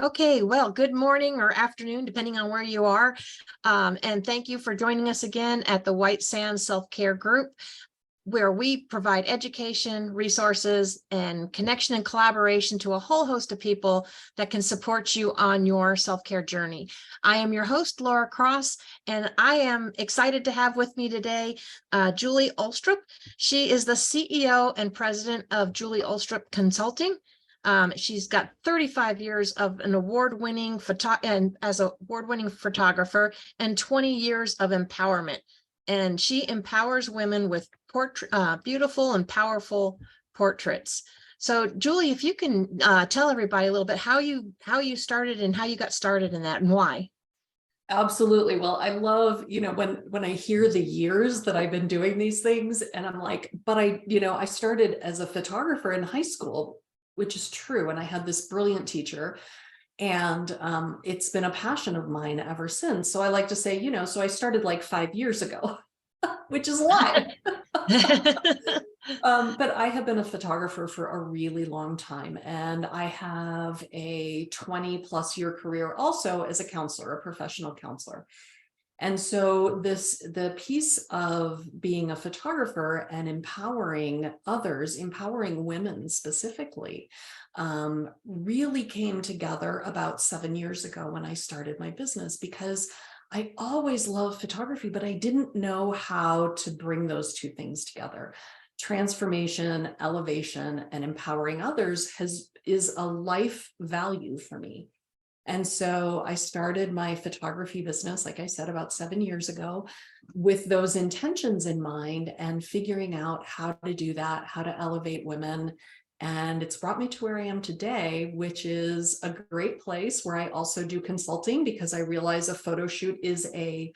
Okay, well, good morning or afternoon, depending on where you are. And thank you for joining us again at the White Sands Self-Care Group, where we provide education, resources, and connection and collaboration to a whole host of people that can support you on your self-care journey. I am your host, Laura Cross, and I am excited to have with me today Julie Ulstrup. She is the CEO and president of Julie Ulstrup Consulting. She's got 35 years of an award-winning photographer and 20 years of empowerment. And she empowers women with beautiful and powerful portraits. So, Julie, if you can tell everybody a little bit how you started and how you got started in that and why. Absolutely. Well, I love, when I hear the years that I've been doing these things, and I'm like, but I started as a photographer in high school, which is true. And I had this brilliant teacher, and it's been a passion of mine ever since. So I like to say, so I started like 5 years ago, which is a lie. But I have been a photographer for a really long time, and I have a 20+ year career also as a counselor, a professional counselor. And so the piece of being a photographer and empowering others, empowering women specifically, really came together about 7 years ago when I started my business, because I always loved photography, but I didn't know how to bring those two things together. Transformation, elevation, and empowering others is a life value for me. And so I started my photography business, like I said, about 7 years ago, with those intentions in mind and figuring out how to do that, how to elevate women. And it's brought me to where I am today, which is a great place where I also do consulting, because I realize a photo shoot is a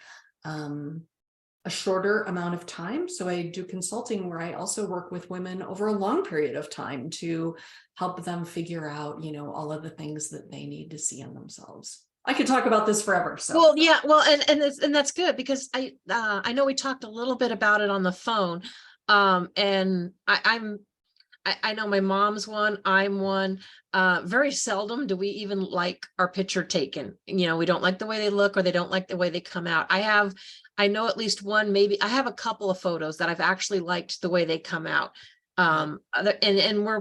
shorter amount of time. So I do consulting where I also work with women over a long period of time to help them figure out, all of the things that they need to see in themselves. I could talk about this forever. So Well, yeah, well, and that's good, because I know we talked a little bit about it on the phone. And I know my mom's one, I'm one. Very seldom do we even like our picture taken. We don't like the way they look, or they don't like the way they come out. I know at least one, maybe I have a couple of photos that I've actually liked the way they come out. And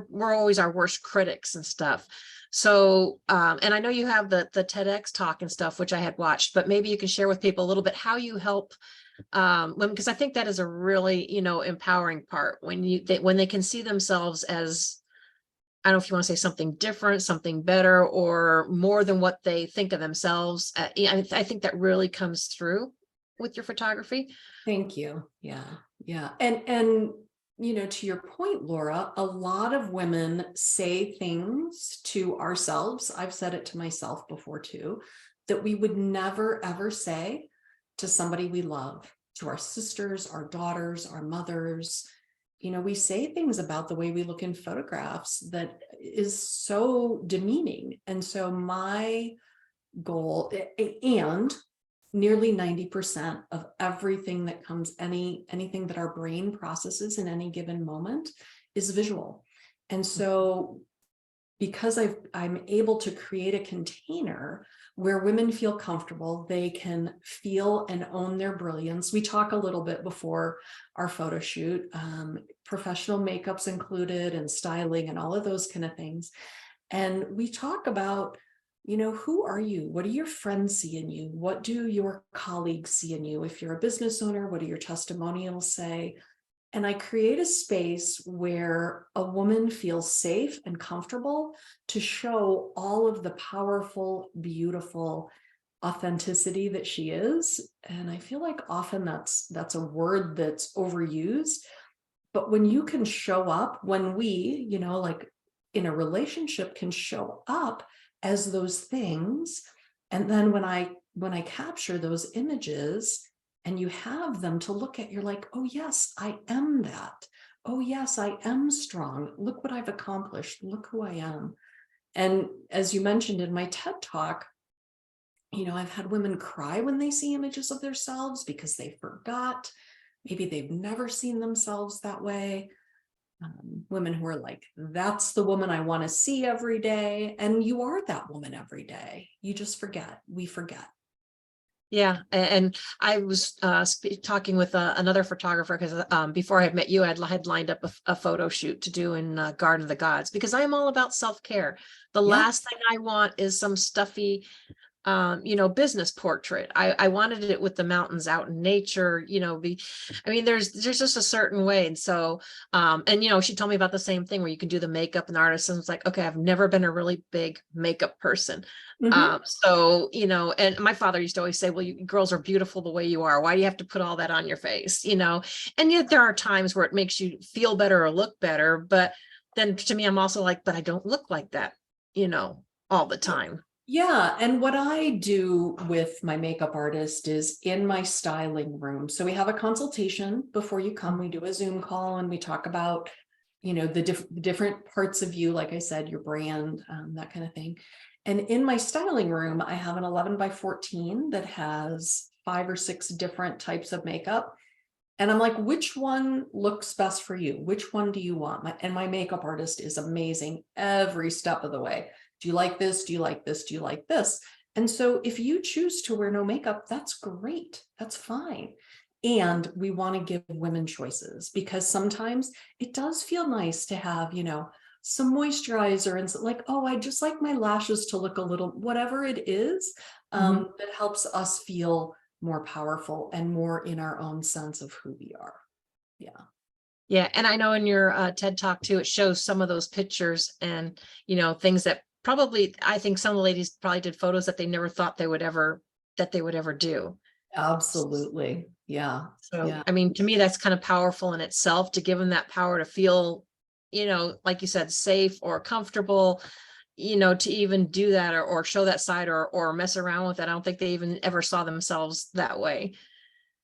we're always our worst critics and stuff. So, and I know you have the TEDx talk and stuff, which I had watched, but maybe you can share with people a little bit how you help because I think that is a really, empowering part when when they can see themselves as, I don't know if you want to say something different, something better, or more than what they think of themselves. I think that really comes through with your photography. thank you. Yeah. Yeah. And to your point, Laura, a lot of women say things to ourselves. I've said it to myself before too, that we would never, ever say to somebody we love, to our sisters, our daughters, our mothers. We say things about the way we look in photographs that is so demeaning. And so my goal, and nearly 90% of everything that comes, anything that our brain processes in any given moment, is visual. And so because I'm able to create a container where women feel comfortable, they can feel and own their brilliance. We talk a little bit before our photo shoot, professional makeup's included, and styling and all of those kind of things. And we talk about, who are you? What do your friends see in you? What do your colleagues see in you? If you're a business owner, what do your testimonials say? And I create a space where a woman feels safe and comfortable to show all of the powerful, beautiful authenticity that she is. And I feel like often that's a word that's overused. But when you can show up, when we, like in a relationship, can show up as those things, and then when I capture those images and you have them to look at, you're like, oh yes, I am that. Oh yes, I am strong. Look what I've accomplished. Look who I am. And as you mentioned in my TED talk, I've had women cry when they see images of themselves because they forgot. Maybe they've never seen themselves that way. women who are like, that's the woman I want to see every day. And you are that woman every day. You just forget. We forget. Yeah, and I was talking with another photographer because before I had met you, had lined up a photo shoot to do in Garden of the Gods, because I'm all about self-care. The Yeah. last thing I want is some stuffy business portrait. I wanted it with the mountains out in nature, I mean, there's just a certain way. And so, and she told me about the same thing where you can do the makeup, and the artist, and it's like, okay, I've never been a really big makeup person. Mhm. So, and my father used to always say, well, you girls are beautiful the way you are. Why do you have to put all that on your face? And yet there are times where it makes you feel better or look better. But then to me, I'm also like, but I don't look like that, all the time. Yeah. And what I do with my makeup artist is in my styling room. So we have a consultation before you come. We do a Zoom call and we talk about, the different parts of you, like I said, your brand, that kind of thing. And in my styling room, I have an 11 by 14 that has 5 or 6 different types of makeup. And I'm like, which one looks best for you? Which one do you want? And my makeup artist is amazing every step of the way. Do you like this? Do you like this? Do you like this? And so if you choose to wear no makeup, that's great. That's fine. And we want to give women choices, because sometimes it does feel nice to have, some moisturizer and like, oh, I just like my lashes to look a little, whatever it is, Mhm. that helps us feel more powerful and more in our own sense of who we are. Yeah. Yeah, and I know in your TED Talk too, it shows some of those pictures and, things that probably, I think some of the ladies probably did photos that they never thought they would ever do. Absolutely. Yeah. So, Yeah. I mean, to me, that's kind of powerful in itself, to give them that power to feel, like you said, safe or comfortable, to even do that, or show that side, or mess around with it. I don't think they even ever saw themselves that way.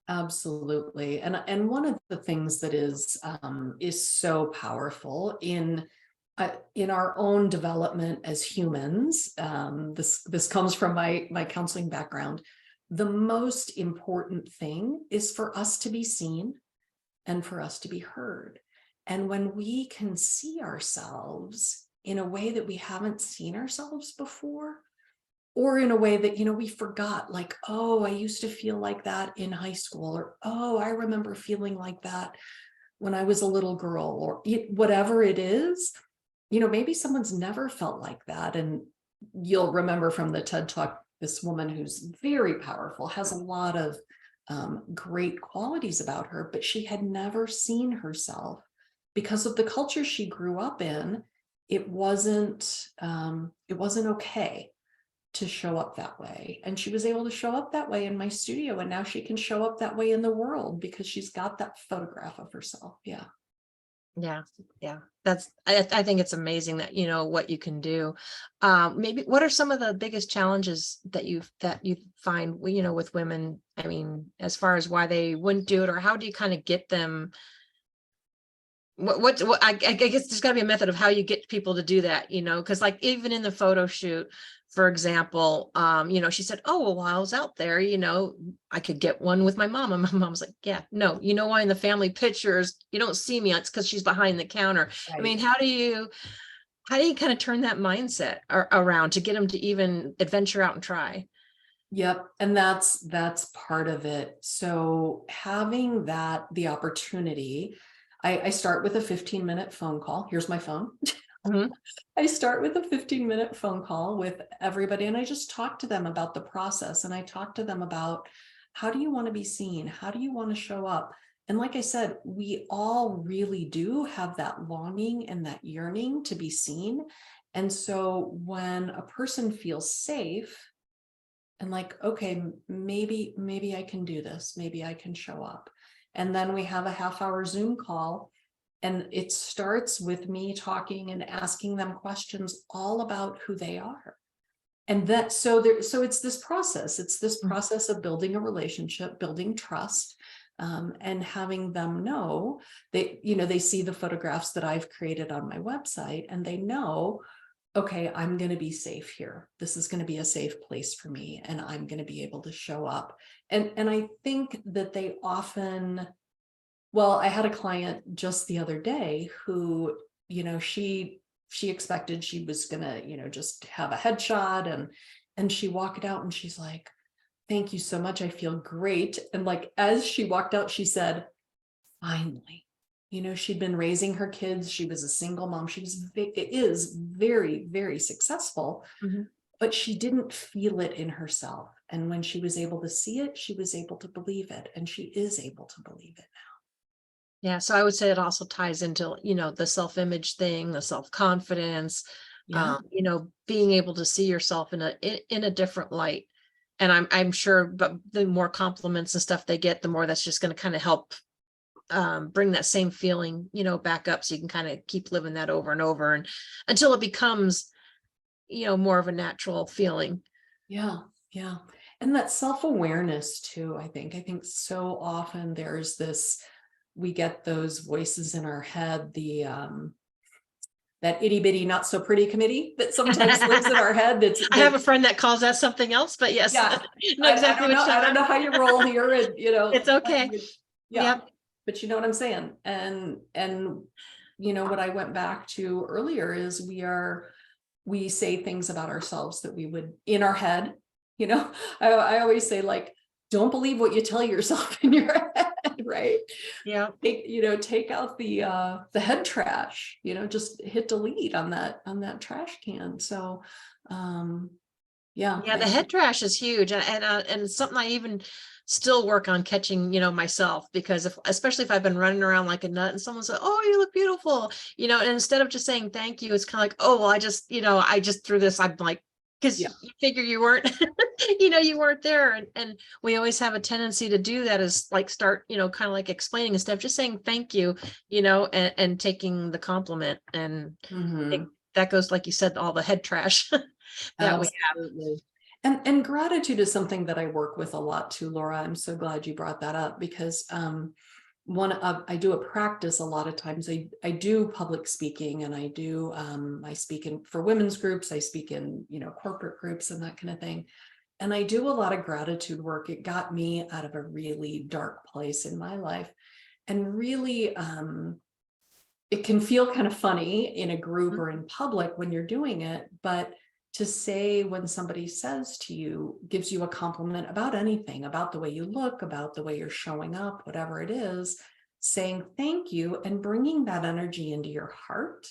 Absolutely. And one of the things that is so powerful in our own development as humans, this comes from my counseling background. The most important thing is for us to be seen and for us to be heard. And when we can see ourselves in a way that we haven't seen ourselves before, or in a way that, we forgot, like, oh, I used to feel like that in high school, or, oh, I remember feeling like that when I was a little girl, or whatever it is, maybe someone's never felt like that. And you'll remember from the TED Talk, this woman who's very powerful, has a lot of great qualities about her, but she had never seen herself because of the culture she grew up in. It wasn't okay to show up that way. And she was able to show up that way in my studio. And now she can show up that way in the world because she's got that photograph of herself. Yeah. Yeah, yeah. I think it's amazing that what you can do. Maybe what are some of the biggest challenges that you find, with women? I mean, as far as why they wouldn't do it, or how do you kind of get them? What I guess there's got to be a method of how you get people to do that, because like even in the photo shoot, for example, she said, oh, well, while I was out there, I could get one with my mom. And my mom's like, yeah, no, why in the family pictures you don't see me? It's because she's behind the counter. I Right. mean, how do you kind of turn that mindset around to get them to even adventure out and try? Yep. And that's part of it. So having the opportunity, I start with a 15-minute phone call. Here's my phone. Mhm. I start with a 15-minute phone call with everybody, and I just talk to them about the process. And I talk to them about, how do you want to be seen? How do you want to show up? And like I said, we all really do have that longing and that yearning to be seen. And so when a person feels safe and like, okay, maybe I can do this, maybe I can show up. And then we have a half-hour Zoom call, and it starts with me talking and asking them questions all about who they are. And so it's this process. It's this process of building a relationship, building trust, and having them know they see the photographs that I've created on my website, and they know, okay, I'm going to be safe here. This is going to be a safe place for me, and I'm going to be able to show up. And I think that they often Well, I had a client just the other day who, she expected she was gonna, just have a headshot, and she walked out and she's like, thank you so much. I feel great. And like, as she walked out, she said, finally, she'd been raising her kids. She was a single mom. Is very, very successful, Mhm. but she didn't feel it in herself. And when she was able to see it, she was able to believe it. And she is able to believe it. Yeah, so I would say it also ties into, the self-image thing, the self-confidence, Yeah. being able to see yourself in a different light. And I'm sure, but the more compliments and stuff they get, the more that's just going to kind of help bring that same feeling, back up, so you can kind of keep living that over and over, and until it becomes, more of a natural feeling. Yeah. Yeah. And that self-awareness too, I think so often there's this, we get those voices in our head, that itty bitty not so pretty committee that sometimes lives in our head. I have a friend that calls that something else, but yes, Yeah. know I exactly don't what know. you're I don't talking know how you roll here, and It's okay. language. Yeah. Yep. But you know what I'm saying? And what I went back to earlier is we say things about ourselves that we would in our head. You know, I always say, like, don't believe what you tell yourself in your head, right? Yeah. Take out the head trash, just hit delete on that trash can. So yeah, Yeah, the head trash is huge, and it's something I even still work on catching, myself, because especially if I've been running around like a nut and someone said, "Oh, you look beautiful," and instead of just saying thank you, it's kind of like, "Oh, well, I just threw this." I'm like, because yeah, you figure you weren't, you weren't there, and we always have a tendency to do that, is like start, kind of like explaining instead of just saying thank you, and taking the compliment, and I think mhm. that goes, like you said, all the head trash that we have. Absolutely. And gratitude is something that I work with a lot too, Laura. I'm so glad you brought that up, because I do a practice a lot of times. I do public speaking, and I speak in for women's groups, I speak in, corporate groups and that kind of thing. And I do a lot of gratitude work. It got me out of a really dark place in my life. And really, it can feel kind of funny in a group or in public when you're doing it, but to say, when somebody says to you, gives you a compliment about anything, about the way you look, about the way you're showing up, whatever it is, saying thank you and bringing that energy into your heart.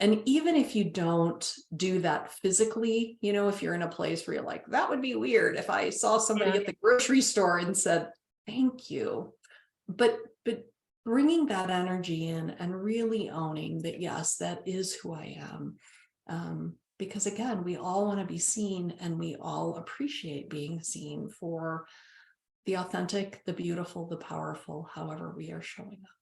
And even if you don't do that physically, if you're in a place where you're like, that would be weird if I saw somebody Yeah. at the grocery store and said thank you, but bringing that energy in and really owning that, yes, that is who I am. Because again, we all want to be seen, and we all appreciate being seen for the authentic, the beautiful, the powerful, however we are showing up.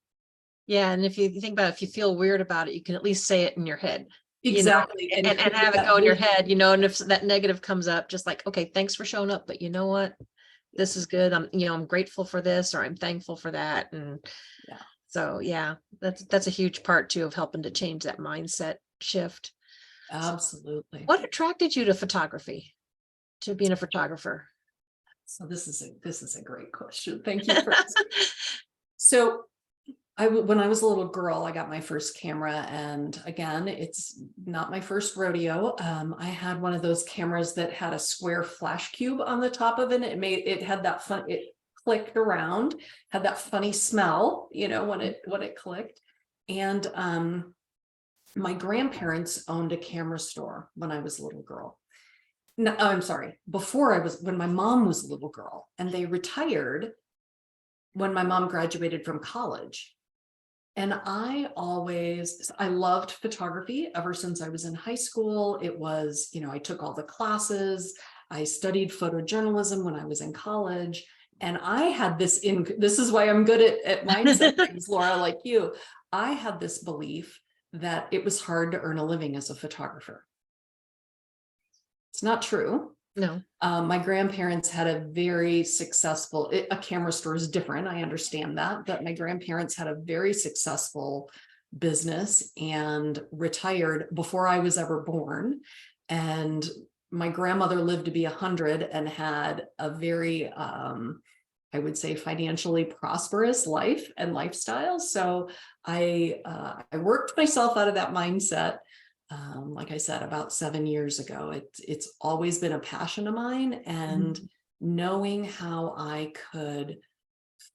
Yeah, and if you think about it, if you feel weird about it, you can at least say it in your head, Exactly. And and create have it that go in your vision. head, and if that negative comes up, just like, okay, thanks for showing up, but you know what? This is good. I'm grateful for this, or I'm thankful for that. And Yeah, so, yeah, that's a huge part too of helping to change that mindset shift. So absolutely. what attracted you to photography, to being a photographer? So this is a great question. Thank you for asking. So when I was a little girl, I got my first camera, and again, it's not my first rodeo. I had one of those cameras that had a square flash cube on the top of it. It had that fun, it clicked around, had that funny smell, when it clicked. And my grandparents owned a camera store when I was a little girl. No, I'm sorry, when my mom was a little girl, and they retired when my mom graduated from college. And I loved photography ever since I was in high school. It was, I took all the classes. I studied photojournalism when I was in college. And I had this is why I'm good at mindset things, Laura, like you. I had this belief that it was hard to earn a living as a photographer. It's not true. No. My grandparents had a very successful, a camera store is different. I understand that, but my grandparents had a very successful business and retired before I was ever born. And my grandmother lived to be 100 and had a very, I would say, financially prosperous life and lifestyle. So I worked myself out of that mindset. Like I said, about 7 years ago. It's always been a passion of mine, and knowing how I could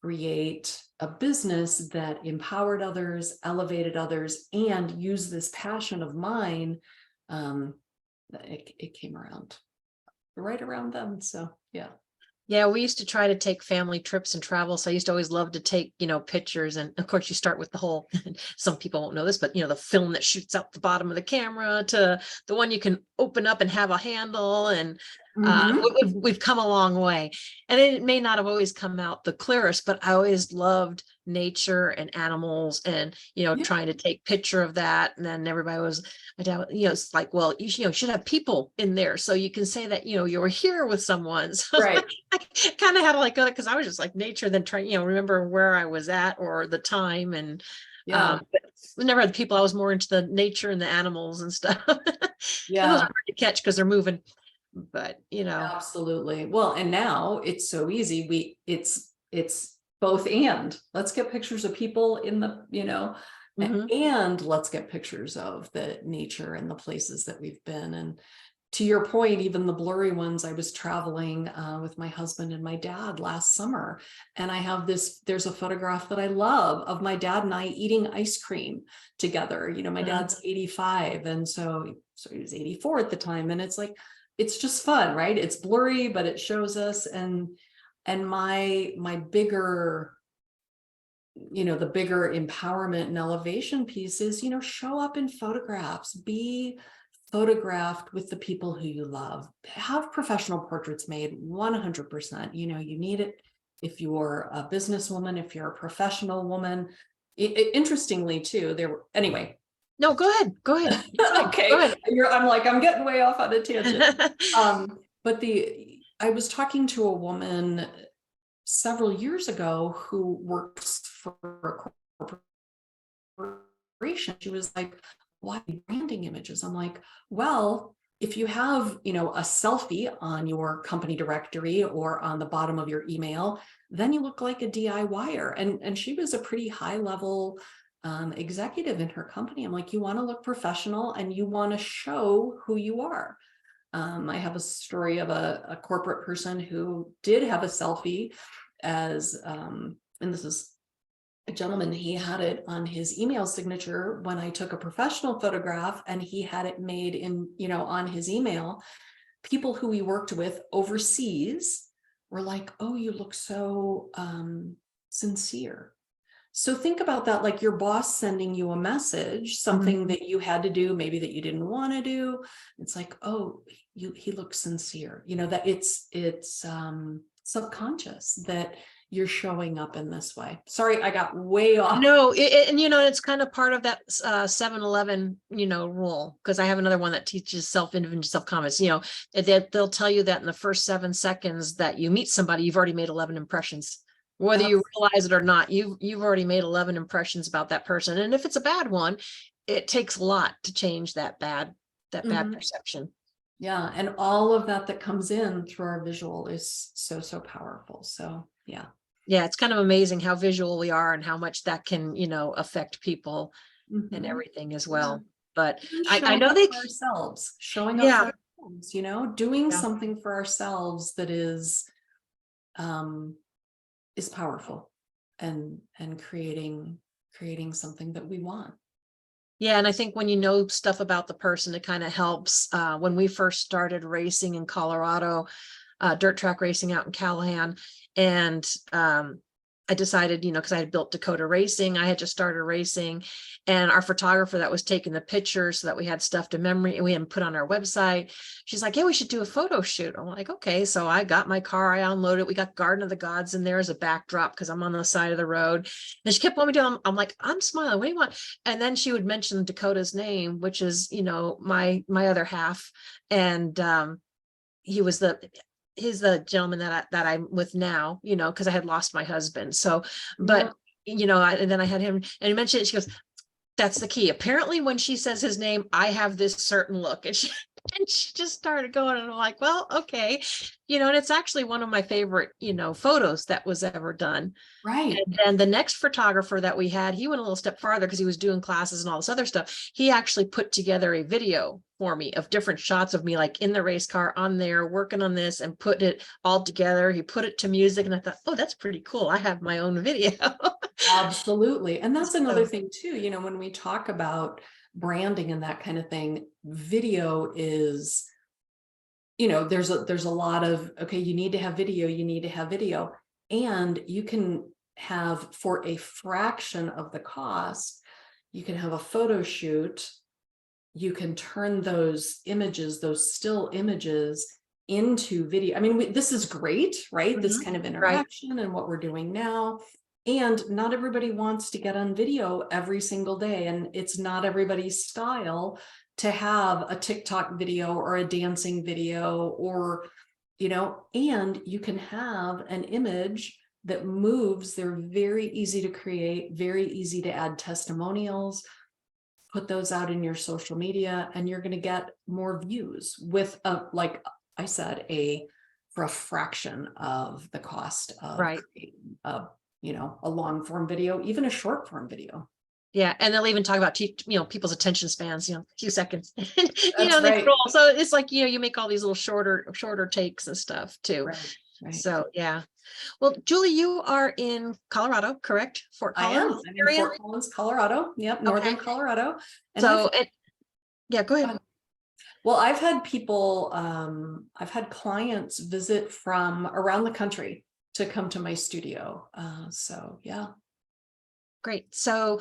create a business that empowered others, elevated others, and use this passion of mine, it came around right around then. So yeah. Yeah, we used to try to take family trips and travel. So I used to always love to take, pictures. And of course, you start with the whole, some people won't know this, but the film that shoots out the bottom of the camera to the one you can open up and have a handle. And we've come a long way. And it may not have always come out the clearest, but I always loved nature and animals and, trying to take picture of that. And then everybody was, my dad, it's like, well, you should have people in there so you can say that, you were here with someone. So Right. I kind of had to like go, because I was just like nature, then trying, remember where I was at or the time. And but we never had people. I was more into the nature and the animals and stuff. And those are hard to catch because they're moving. But Absolutely. Well, and now it's so easy. It's both and. Let's get pictures of people in the, and let's get pictures of the nature and the places that we've been. And to your point, even the blurry ones, I was traveling with my husband and my dad last summer. And I have there's a photograph that I love of my dad and I eating ice cream together. My dad's 85. And so he was 84 at the time. And it's like, it's just fun, right? It's blurry, but it shows us. And my bigger, the bigger empowerment and elevation piece is, show up in photographs, be photographed with the people who you love, have professional portraits made 100%. You need it if you're a businesswoman, if you're a professional woman. Interestingly too, anyway. No, go ahead. Okay. Go ahead. I'm getting way off on a tangent. But I was talking to a woman several years ago who works for a corporation. She was like, why branding images? I'm like, well, if you have, a selfie on your company directory or on the bottom of your email, then you look like a DIYer. And she was a pretty high level executive in her company. I'm like, you want to look professional and you want to show who you are. I have a story of a corporate person who did have a selfie as, and this is a gentleman, he had it on his email signature when I took a professional photograph, and he had it made in, on his email. People who he worked with overseas were like, oh, you look so sincere. So think about that, like your boss sending you a message, something that you had to do, maybe that you didn't want to do. It's like, oh, he looks sincere, that it's subconscious that you're showing up in this way. Sorry, I got way off. No, and it's kind of part of that 7-Eleven, rule, because I have another one that teaches self-image, self-confidence. They'll tell you that in the first 7 seconds that you meet somebody, you've already made 11 impressions. Whether you realize it or not, you've already made 11 impressions about that person. And if it's a bad one, it takes a lot to change that bad perception. Yeah. And all of that comes in through our visual is so powerful. So yeah. Yeah. It's kind of amazing how visual we are and how much that can, affect people and everything as well. But I know ourselves, showing up for ourselves, doing something for ourselves that is powerful and creating something that we want. Yeah. And I think when you know stuff about the person, it kind of helps. When we first started racing in Colorado, dirt track racing out in Callahan, and I decided, because I had built Dakota Racing, I had just started racing, and our photographer that was taking the pictures so that we had stuff to memory and we had put on our website. She's like, yeah, we should do a photo shoot. I'm like, okay. So I got my car, I unloaded it. We got Garden of the Gods in there as a backdrop because I'm on the side of the road. And she kept wanting me to, I'm like, I'm smiling. What do you want? And then she would mention Dakota's name, which is, my other half. And he's the gentleman that I'm with now, because I had lost my husband. So, but and then I had him, and he mentioned it. She goes, that's the key. Apparently when she says his name, I have this certain look. And she And she just started going, and I'm like, well, okay. And it's actually one of my favorite, photos that was ever done. Right. And then the next photographer that we had, he went a little step farther because he was doing classes and all this other stuff. He actually put together a video for me of different shots of me, like in the race car on there, working on this and put it all together. He put it to music, and I thought, oh, that's pretty cool. I have my own video. Absolutely. And that's another So, thing too, when we talk about branding and that kind of thing, video is, there's a lot of, okay, you need to have video, you need to have video, and you can have, for a fraction of the cost, you can have a photo shoot. You can turn those images, those still images, into video. I mean, this is great, right? This kind of right. interaction and what we're doing now. And not everybody wants to get on video every single day. And it's not everybody's style to have a TikTok video or a dancing video, or, and you can have an image that moves. They're very easy to create, very easy to add testimonials, put those out in your social media, and you're going to get more views with like I said, for a fraction of the cost of Right. creating a long form video, even a short form video. Yeah, and they'll even talk about people's attention spans, a few seconds. That's They right. scroll. So it's like, you make all these little shorter takes and stuff too. Right. So yeah. Well, Julie, you are in Colorado, correct? Fort I am. Collins I'm in Fort Collins, Colorado. Yep, northern Okay. Colorado. And So yeah, go ahead. well, I've had people, I've had clients visit from around the country to come to my studio. So yeah. Great. So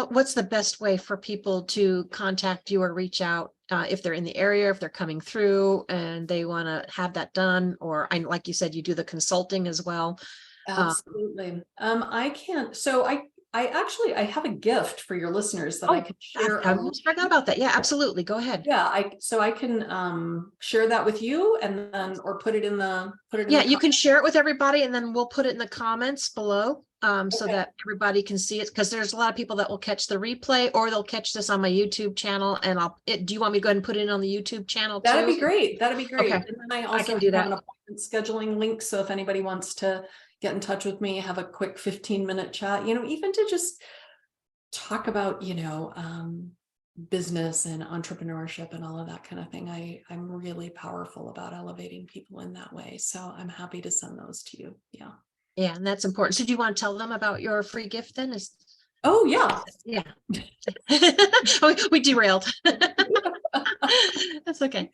what's the best way for people to contact you or reach out if they're in the area, if they're coming through and they want to have that done? Or like you said, you do the consulting as well. Absolutely. I can't. So I actually, I have a gift for your listeners that I can share. I almost forgot about that. Yeah, absolutely. Go ahead. Yeah, I can share that with you, and then, or put it in the Yeah, you can share it with everybody, and then we'll put it in the comments below so Okay. that everybody can see it, because there's a lot of people that will catch the replay, or they'll catch this on my YouTube channel. And do you want me to go ahead and put it in on the YouTube channel too? That'd be great. That'd be great. Okay. And then I also can do have that. an appointment scheduling link. So if anybody wants to get in touch with me, have a quick 15-minute chat, even to just talk about, business and entrepreneurship and all of that kind of thing. I'm really powerful about elevating people in that way. So I'm happy to send those to you. Yeah. Yeah, and that's important. So do you want to tell them about your free gift then? Oh yeah. Yeah. we derailed. That's okay.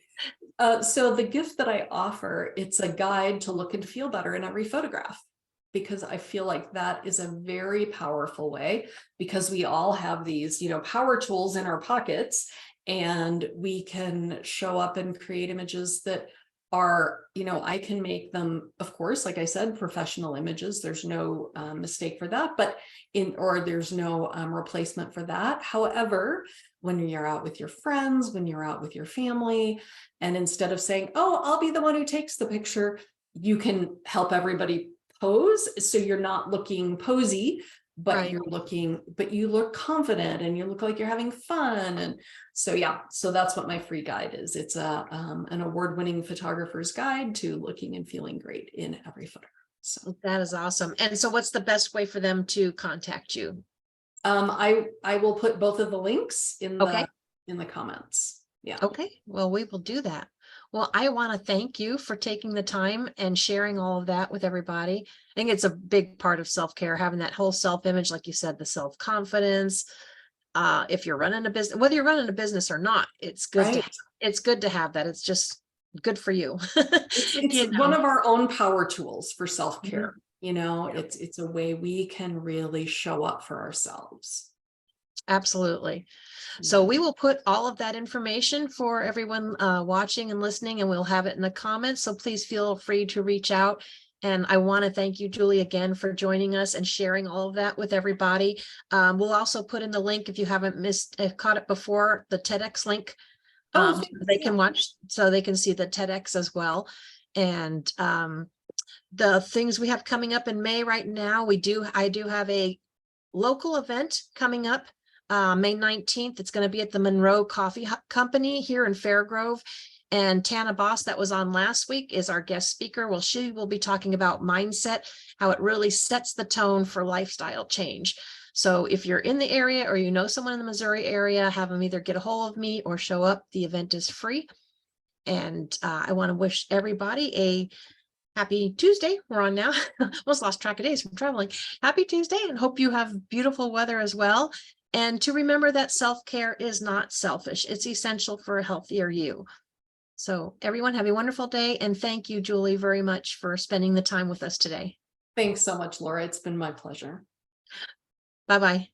So the gift that I offer, it's a guide to look and feel better in every photograph, because I feel like that is a very powerful way, because we all have these, power tools in our pockets, and we can show up and create images that are, I can make them, of course, like I said, professional images. There's no mistake for that, but there's no replacement for that. However, when you're out with your friends, when you're out with your family, and instead of saying, oh, I'll be the one who takes the picture, you can help everybody pose. So you're not looking posy, but Right. you look confident, and you look like you're having fun. And so, yeah, so that's what my free guide is. It's an award-winning photographer's guide to looking and feeling great in every photograph. So that is awesome. And so what's the best way for them to contact you? I will put both of the links in Okay. the comments. Yeah. Okay. Well, we will do that. Well, I want to thank you for taking the time and sharing all of that with everybody. I think it's a big part of self-care, having that whole self-image, like you said, the self-confidence. If you're running a business, whether you're running a business or not, it's good Right. it's good to have that. It's just good for you. It's one of our own power tools for self-care. Yeah. It's a way we can really show up for ourselves. Absolutely. So we will put all of that information for everyone watching and listening, and we'll have it in the comments. So please feel free to reach out. And I want to thank you, Julie, again for joining us and sharing all of that with everybody. We'll also put in the link, if you haven't caught it before, the TEDx link. They can watch, so they can see the TEDx as well. And the things we have coming up in May right now, I do have a local event coming up May 19th. It's going to be at the Monroe Coffee Company here in Fairgrove. And Tana Boss, that was on last week, is our guest speaker. Well, she will be talking about mindset, how it really sets the tone for lifestyle change. So if you're in the area or you know someone in the Missouri area, have them either get a hold of me or show up. The event is free. And I want to wish everybody a happy Tuesday. We're on now. Almost lost track of days from traveling. Happy Tuesday, and hope you have beautiful weather as well. And to remember that self-care is not selfish. It's essential for a healthier you. So everyone have a wonderful day. And thank you, Julie, very much for spending the time with us today. Thanks so much, Laura. It's been my pleasure. Bye-bye.